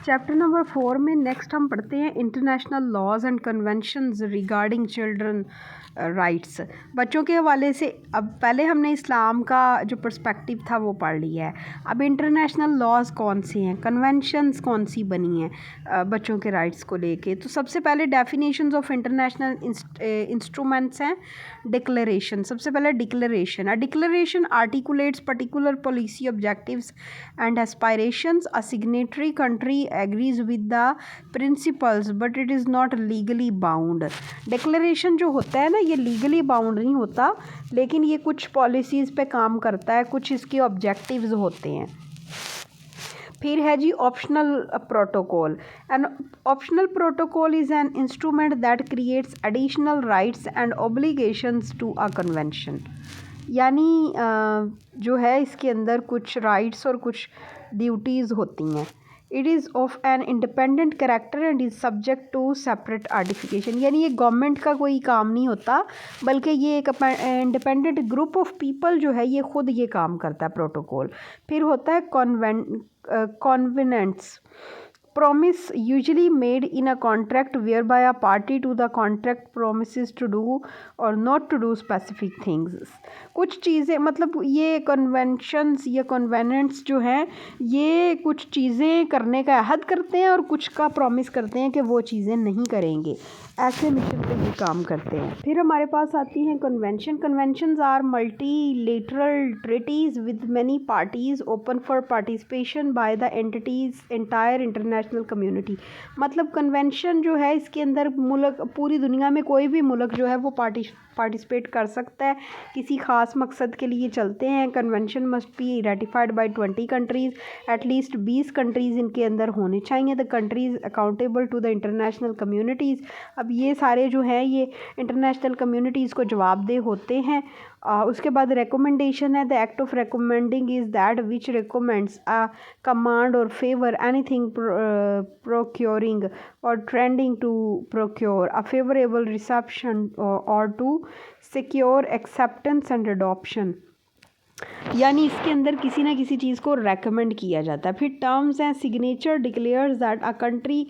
Chapter number 4 में next हम पढ़ते हैं international laws and conventions regarding children rights. बच्चों के हवाले से अब पहले हमने इस्लाम का जो पर्सपेक्टिव था वो पढ़ लिया है। अब इंटरनेशनल लॉज कौन से हैं, कन्वेंशंस कौन सी बनी हैं बच्चों के राइट्स को लेके। तो सबसे पहले डेफिनेशंस ऑफ इंटरनेशनल इंस्ट्रूमेंट्स हैं। डिक्लेरेशन, सबसे पहले declaration. A declaration articulates particular policy objectives and aspirations. A signatory country agrees with the principles but it is not legally bound. Declaration जो होता है ना, ये लीगली बाउंड नहीं होता, लेकिन ये कुछ पॉलिसीज़ पे काम करता है, कुछ इसके ऑब्जेक्टिव्स होते हैं। फिर है जी optional protocol. An optional protocol is an instrument that creates additional rights and obligations to a convention. यानी जो है इसके अंदर कुछ राइट्स और कुछ ड्यूटीज़ होती हैं। It is of an independent character and is subject to separate ratification. यानी ये गवर्नमेंट का कोई काम नहीं होता, बल्कि ये एक इंडिपेंडेंट ग्रुप ऑफ पीपल जो है ये खुद ये काम करता है, प्रोटोकॉल। फिर होता है कॉन्वेनेंट्स। Promise usually made in a contract whereby a party to the contract promises to do or not to do specific things। कुछ चीज़ें, मतलब ये कन्वेंशंस या कन्वेनेंट्स जो हैं ये कुछ चीज़ें करने का अहद करते हैं और कुछ का प्रॉमिस करते हैं कि वो चीज़ें नहीं करेंगे। ऐसे मिशन पे ये काम करते हैं। फिर हमारे पास आती हैं convention. Conventions are multilateral treaties with many parties open for participation by the entities entire international community. मतलब कन्वेंशन जो है इसके अंदर मुल्क, पूरी दुनिया में कोई भी मुल्क जो है वो पार्टिसिपेट कर सकता है, किसी ख़ास मकसद के लिए चलते हैं। Convention must be ratified by 20 countries, at least 20 countries इनके अंदर होने चाहिए। The countries accountable to the international communities. अब ये सारे जो हैं ये इंटरनेशनल कम्युनिटीज़ को जवाबदेह होते हैं। उसके बाद रिकमेंडेशन है। The act of recommending is that which recommends a command or favour anything procuring or trending to procure a favorable reception or to secure acceptance and adoption। यानी इसके अंदर किसी ना किसी चीज़ को रेकमेंड किया जाता है। फिर टर्म्स हैं। Signature declares that a country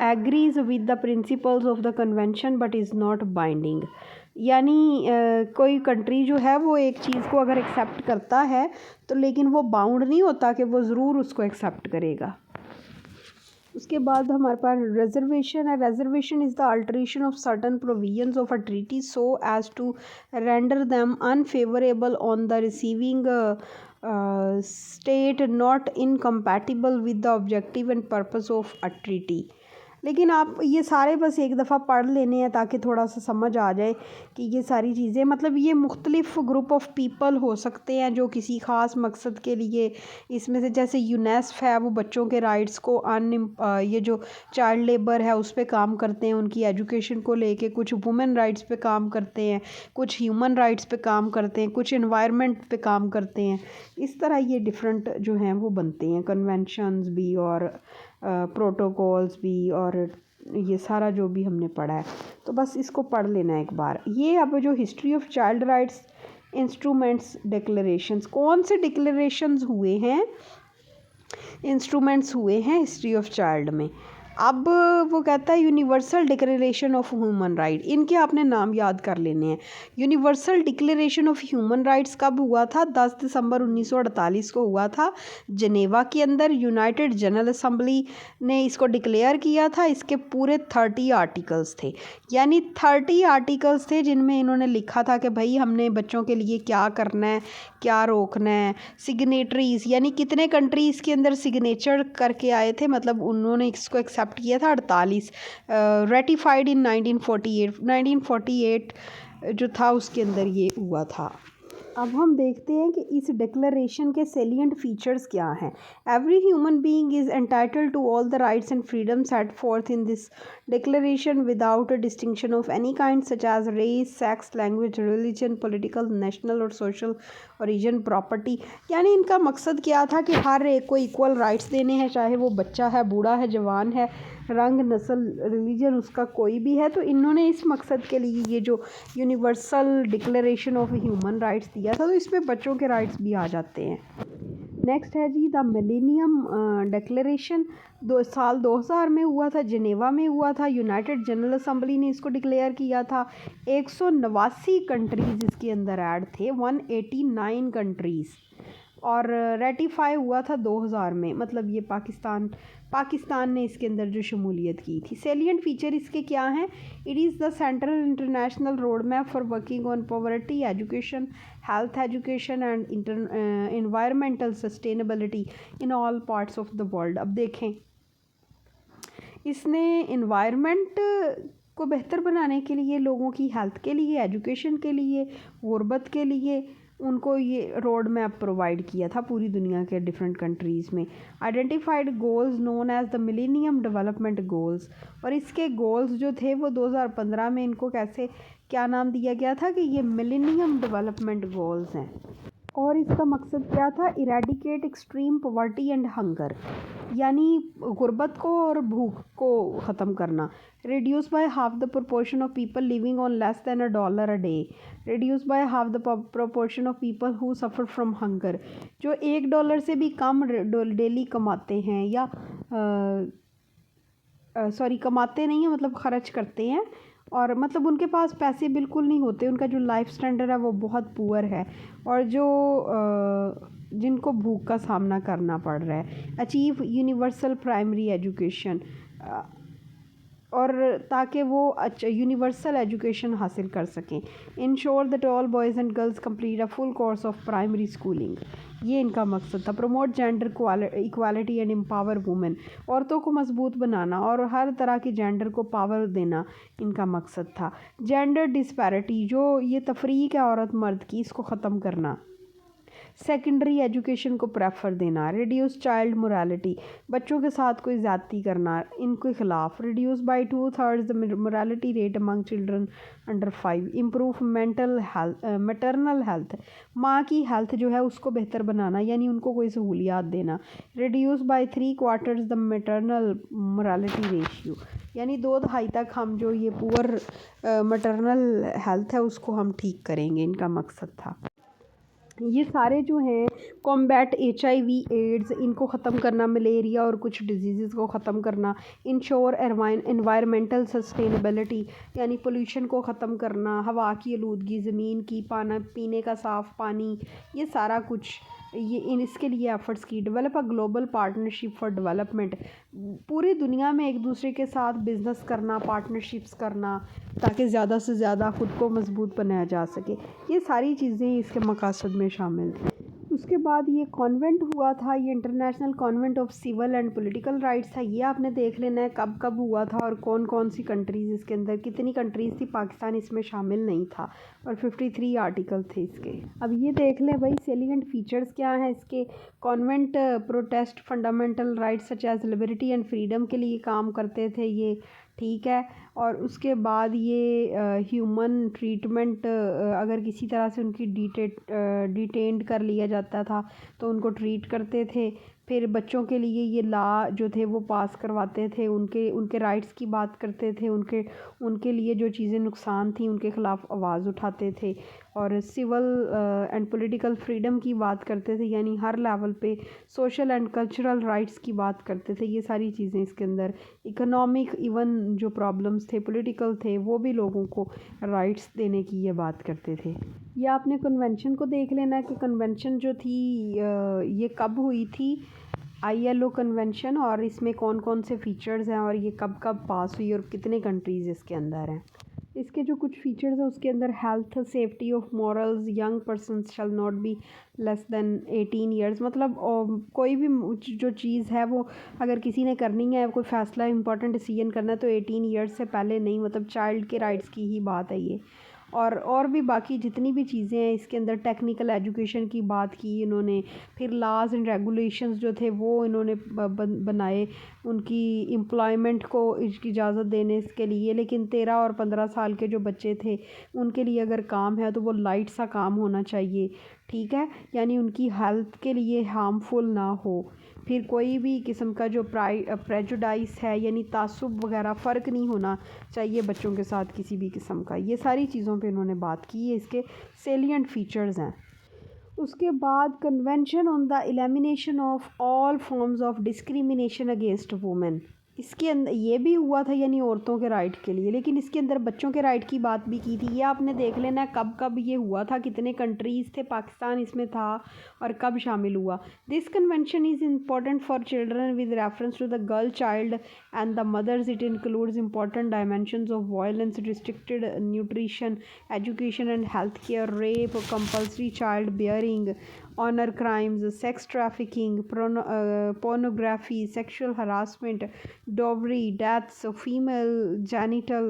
agrees with the principles of the convention but is not binding. यानी कोई कंट्री जो है वो एक चीज़ को अगर एक्सेप्ट करता है तो लेकिन वो बाउंड नहीं होता कि वो ज़रूर उसको एक्सेप्ट करेगा। उसके बाद हमारे पास रिजर्वेशन है। Reservation is the alteration of certain provisions of a treaty so as to render them unfavourable on the receiving state not incompatible with the objective and purpose of a treaty. लेकिन आप ये सारे बस एक दफ़ा पढ़ लेने हैं ताकि थोड़ा सा समझ आ जाए कि ये सारी चीज़ें, मतलब ये मुख्तलिफ ग्रुप ऑफ पीपल हो सकते हैं जो किसी ख़ास मकसद के लिए, इसमें से जैसे यूनेस्फ है वो बच्चों के राइट्स को ये जो चाइल्ड लेबर है उस पर काम करते हैं, उनकी एजुकेशन को लेके। कुछ वुमेन राइट्स पे काम करते हैं, कुछ ह्यूमन राइट्स पे काम करते हैं, कुछ एनवायरनमेंट पे काम करते हैं। इस तरह ये डिफरेंट जो हैं वो बनते हैं, कन्वेंशंस भी और प्रोटोकॉल्स भी, और ये सारा जो भी हमने पढ़ा है तो बस इसको पढ़ लेना एक बार। ये अब जो history of child rights instruments declarations, कौन से डिक्लेरेशंस हुए हैं, इंस्ट्रूमेंट्स हुए हैं हिस्ट्री ऑफ चाइल्ड में। अब वो कहता है universal declaration of human right, इनके आपने नाम याद कर लेने हैं। Universal declaration of human rights कब हुआ था? 10 दिसंबर 1948 को हुआ था जनेवा के अंदर। यूनाइटेड जनरल असम्बली ने इसको डिक्लेयर किया था। इसके पूरे 30 आर्टिकल्स थे, यानी 30 आर्टिकल्स थे जिनमें इन्होंने लिखा था कि भाई हमने बच्चों के लिए क्या करना है, क्या रोकना है। सिग्नेटरीज़ यानी कितने कंट्रीज़ के अंदर सिग्नेचर करके आए थे, मतलब उन्होंने इसको एक्सेप्ट किया था 48। रेटिफाइड इन 1948 जो था उसके अंदर ये हुआ था। अब हम देखते हैं कि इस डिक्लेरेशन के सेलिएंट फीचर्स क्या हैं। Every human being is entitled to all the rights and freedom set forth in this declaration without a distinction of any kind such as race, sex, language, religion, political, national और social origin, property. यानी इनका मकसद क्या था कि हर एक को equal rights देने हैं, चाहे वो बच्चा है, बूढ़ा है, जवान है, रंग, नस्ल, रिलीजन उसका कोई भी है। तो इन्होंने इस मकसद के लिए ये जो universal declaration of human rights दिया था, तो इसमें बच्चों के राइट्स भी आ जाते हैं। नेक्स्ट है जी द मिलेनियम डिक्लेरेशन। 2000 में हुआ था, जिनेवा में हुआ था, यूनाइटेड जनरल असेंबली ने इसको डिक्लेयर किया था। 189 कंट्रीज़ इसके अंदर ऐड थे, 189 कंट्रीज़, और रेटिफाई हुआ था 2000 में। मतलब ये पाकिस्तान ने इसके अंदर जो शमूलियत की थी। सेलिएंट फीचर इसके क्या हैं? It is the central international road map for working on poverty, education, health education and environmental sustainability in all parts of the world. अब देखें, इसने इन्वायरमेंट को बेहतर बनाने के लिए, लोगों की हेल्थ के लिए, एजुकेशन के लिए, गुर्बत के लिए उनको ये रोड मैप प्रोवाइड किया था पूरी दुनिया के डिफरेंट कंट्रीज़ में। Identified goals known as the millennium development goals, और इसके गोल्स जो थे वो 2015 में इनको क्या नाम दिया गया था कि ये मिलेनियम डेवलपमेंट गोल्स हैं। और इसका मकसद क्या था? Eradicate extreme poverty and hunger, यानी गुर्बत को और भूख को ख़त्म करना। Reduce by half the proportion of people living on less than $1 a day. Reduce by half the proportion of people who suffer from hunger, जो $1 से भी कम डेली कमाते हैं, या कमाते नहीं हैं, मतलब ख़र्च करते हैं, और मतलब उनके पास पैसे बिल्कुल नहीं होते, उनका जो लाइफ स्टैंडर्ड है वो बहुत पुअर है, और जो जिनको भूख का सामना करना पड़ रहा है। अचीव यूनिवर्सल प्राइमरी एजुकेशन, और ताकि वो यूनिवर्सल एजुकेशन हासिल कर सकें। Ensure that all boys and girls complete a full course of primary schooling, ये इनका मकसद था। Promote gender equality and empower women, औरतों को मजबूत बनाना और हर तरह की जेंडर को पावर देना इनका मकसद था। जेंडर डिस्पैरिटी, जो ये तफरीक है औरत मर्द की, इसको ख़त्म करना। सेकेंडरी एजुकेशन को प्रेफर देना। रिड्यूस चाइल्ड मोरालिटी, बच्चों के साथ कोई ज़्यादती करना, इनके ख़िलाफ़। Reduce by 2/3 the morality rate among children under 5। Improve maternal health, माँ की हेल्थ जो है उसको बेहतर बनाना, यानी उनको कोई सहूलियात देना। Reduce by 3/4 the maternal morality ratio, यानी 2/2 तक हम जो ये पुअर मैटरनल हेल्थ है उसको हम ठीक करेंगे, इनका मकसद था। ये सारे जो हैं कॉम्बैट HIV एड्स, इनको ख़त्म करना, मलेरिया और कुछ डिजीज़ को ख़त्म करना। इंश्योर एनवायरमेंटल सस्टेनेबिलिटी, यानी पोल्यूशन को ख़त्म करना, हवा की आलूदगी, ज़मीन की, पीने का साफ़ पानी, ये सारा कुछ इसके लिए एफ़र्ट्स की। Develop a global partnership for development, पूरी दुनिया में एक दूसरे के साथ बिज़नेस करना, पार्टनरशिप्स करना, ताकि ज़्यादा से ज़्यादा ख़ुद को मजबूत बनाया जा सके। ये सारी चीज़ें इसके मकासद में शामिल थी। उसके बाद ये कॉन्वेंट हुआ था, ये international covenant of civil and political rights था। ये आपने देख लेना है कब कब हुआ था और कौन कौन सी कंट्रीज़ इसके अंदर, कितनी कंट्रीज़ थी, पाकिस्तान इसमें शामिल नहीं था, और 53 आर्टिकल थे इसके। अब ये देख लें भाई सेलिएंट फीचर्स क्या हैं इसके। Covenant protects fundamental rights such as liberty and freedom के लिए काम करते थे ये, ठीक है। और उसके बाद ये ह्यूमन ट्रीटमेंट, अगर किसी तरह से उनकी डिटेंड कर लिया जाता था तो उनको ट्रीट करते थे। फिर बच्चों के लिए ये लॉ जो थे वो पास करवाते थे, उनके राइट्स की बात करते थे, उनके लिए जो चीज़ें नुकसान थी उनके ख़िलाफ़ आवाज़ उठाते थे। और सिविल एंड पॉलिटिकल फ्रीडम की बात करते थे, यानी हर लेवल पे सोशल एंड कल्चरल राइट्स की बात करते थे। ये सारी चीज़ें इसके अंदर, इकोनॉमिक इवन जो प्रॉब्लम्स थे, पॉलिटिकल थे, वो भी लोगों को राइट्स देने की ये बात करते थे। ये आपने कन्वेंशन को देख लेना कि कन्वेंशन जो थी ये कब हुई थी, ILO कन्वेंशन, और इसमें कौन कौन से फ़ीचर्स हैं और ये कब कब पास हुई और कितने कंट्रीज़ इसके अंदर हैं। इसके जो कुछ फ़ीचर्स हैं उसके अंदर health, safety of morals, young persons shall not be less than 18 years, मतलब कोई भी जो चीज़ है वो अगर किसी ने करनी है, कोई फ़ैसला इंपॉर्टेंट डिसीजन करना है तो 18 ईयर्स से पहले नहीं, मतलब चाइल्ड के राइट्स की ही बात है ये। और भी बाकी जितनी भी चीज़ें हैं इसके अंदर, टेक्निकल एजुकेशन की बात की इन्होंने। फिर लॉज एंड रेगुलेशंस जो थे वो इन्होंने बनाए, उनकी एम्प्लॉयमेंट को इसकी इजाज़त देने के लिए। लेकिन 13 और 15 साल के जो बच्चे थे उनके लिए अगर काम है तो वो लाइट सा काम होना चाहिए, ठीक है, यानी उनकी हेल्थ के लिए हार्मफुल ना हो। फिर कोई भी किस्म का जो प्रेजुडाइस है, यानी तासुब वगैरह, फ़र्क नहीं होना चाहिए बच्चों के साथ किसी भी किस्म का। ये सारी चीज़ों पे इन्होंने बात की है, इसके सेलिएंट फीचर्स हैं। उसके बाद convention on the elimination of all forms of discrimination against women. इसके अंदर ये भी हुआ था यानी औरतों के राइट के लिए, लेकिन इसके अंदर बच्चों के राइट की बात भी की थी। ये आपने देख लेना है कब कब ये हुआ था, कितने कंट्रीज़ थे, पाकिस्तान इसमें था और कब शामिल हुआ। This convention is important for children with reference to the girl child and the mothers. It includes important dimensions of violence, restricted nutrition, education and health care, rape, compulsory child bearing, honor crimes, sex trafficking, pornography, sexual harassment, dowry, deaths, female genital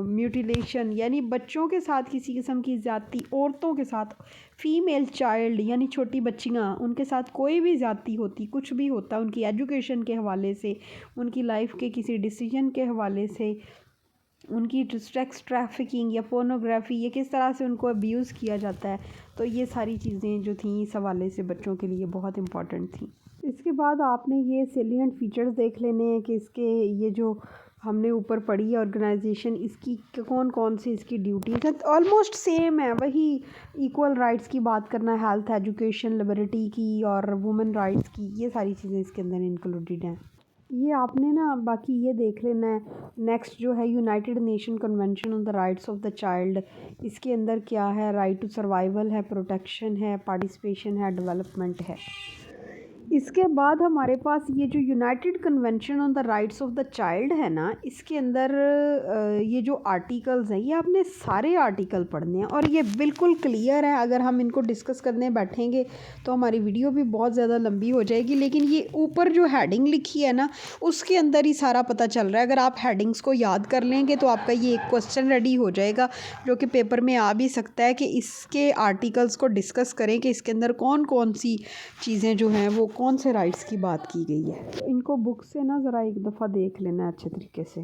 mutilation यानी बच्चों के साथ किसी किस्म की ज़्यादती, औरतों के साथ, फ़ीमेल चाइल्ड यानी छोटी बच्चियाँ, उनके साथ कोई भी ज़्यादती होती, कुछ भी होता उनकी एजुकेशन के हवाले से, उनकी लाइफ के किसी डिसीजन के हवाले से, उनकी सेक्स ट्रैफिकिंग या पोर्नोग्राफी, ये किस तरह से उनको अब्यूज़ किया जाता है। तो ये सारी चीज़ें जो थी इस हवाले से बच्चों के लिए बहुत इम्पॉर्टेंट थी। इसके बाद आपने ये सेलिएंट फीचर्स देख लेने हैं कि इसके ये जो हमने ऊपर पढ़ी है ऑर्गेनाइजेशन, इसकी कौन कौन सी इसकी ड्यूटीज़ हैं, ऑलमोस्ट सेम है, वही इक्वल राइट्स की बात करना, हेल्थ, एजुकेशन, लिबर्टी की और वुमेन राइट्स की, ये सारी चीज़ें इसके अंदर इंक्लूडेड हैं। ये आपने ना बाकी ये देख लेना है। नेक्स्ट जो है United nation convention on the rights of the child, इसके अंदर क्या है, राइट टू सर्वाइवल है, प्रोटेक्शन है, पार्टिसिपेशन है, डेवलपमेंट है। इसके बाद हमारे पास ये जो United convention on the rights of the child है ना, इसके अंदर ये जो आर्टिकल्स हैं ये आपने सारे आर्टिकल पढ़ने हैं और ये बिल्कुल क्लियर है। अगर हम इनको डिस्कस करने बैठेंगे तो हमारी वीडियो भी बहुत ज़्यादा लंबी हो जाएगी, लेकिन ये ऊपर जो हेडिंग लिखी है ना उसके अंदर ही सारा पता चल रहा है। अगर आप हेडिंग्स को याद कर लेंगे तो आपका ये एक क्वेश्चन रेडी हो जाएगा जो कि पेपर में आ भी सकता है कि इसके आर्टिकल्स को डिस्कस करें कि इसके अंदर कौन कौन सी चीज़ें जो हैं वो कौन से राइट्स की बात की गई है। तो इनको बुक से ना ज़रा एक दफ़ा देख लेना अच्छे तरीके से।